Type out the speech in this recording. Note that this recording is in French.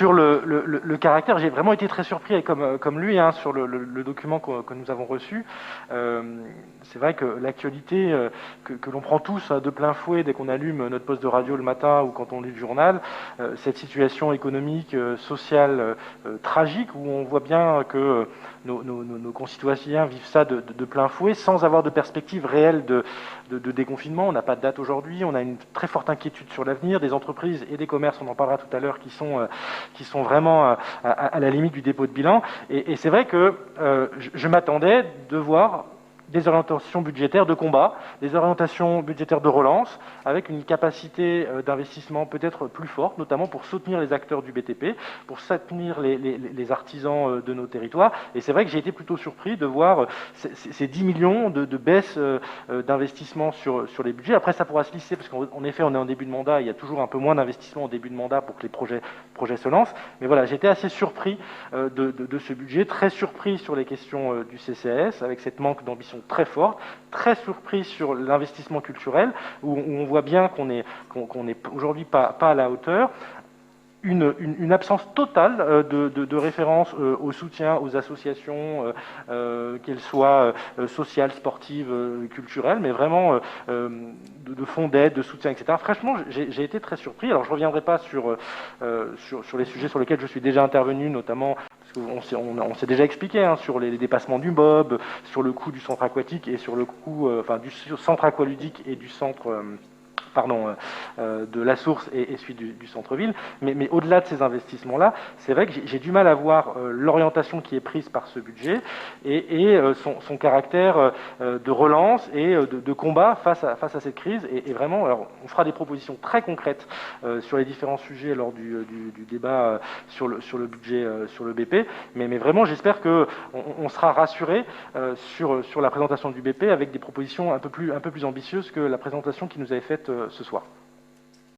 Sur le caractère, j'ai vraiment été très surpris, comme lui, hein, sur le document que nous avons reçu. C'est vrai que l'actualité que l'on prend tous de plein fouet dès qu'on allume notre poste de radio le matin ou quand on lit le journal, cette situation économique, sociale tragique, où on voit bien que nos concitoyens vivent ça de plein fouet sans avoir de perspective réelle de déconfinement. On n'a pas de date aujourd'hui, on a une très forte inquiétude sur l'avenir, des entreprises et des commerces, on en parlera tout à l'heure, qui sont vraiment à la limite du dépôt de bilan. Et c'est vrai que je m'attendais de voir des orientations budgétaires de combat, des orientations budgétaires de relance, avec une capacité d'investissement peut-être plus forte, notamment pour soutenir les acteurs du BTP, pour soutenir les artisans de nos territoires. Et c'est vrai que j'ai été plutôt surpris de voir ces 10 millions de baisse d'investissement sur les budgets. Après, ça pourra se lisser, parce qu'en effet, on est en début de mandat, il y a toujours un peu moins d'investissement au début de mandat pour que les projets se lancent. Mais voilà, j'étais assez surpris de ce budget, très surpris sur les questions du CCAS, avec cette manque d'ambition très fort, très surpris sur l'investissement culturel, où on voit bien qu'on est aujourd'hui pas à la hauteur. Une absence totale de référence au soutien aux associations, qu'elles soient sociales, sportives, culturelles, mais vraiment de fonds d'aide, de soutien, etc. Franchement, j'ai été très surpris. Alors, je ne reviendrai pas sur les sujets sur lesquels je suis déjà intervenu, notamment on s'est déjà expliqué, hein, sur les dépassements du MOB, sur le coût du centre aquatique et sur le coût du centre aqualudique et du centre... de la source et celui du centre-ville. Mais au-delà de ces investissements-là, c'est vrai que j'ai du mal à voir l'orientation qui est prise par ce budget et son caractère de relance et de combat face à cette crise. Et vraiment, alors, on fera des propositions très concrètes sur les différents sujets lors du débat sur le budget, sur le BP. Mais vraiment, j'espère qu'on sera rassuré sur la présentation du BP avec des propositions un peu plus ambitieuses que la présentation qui nous avait faite ce soir.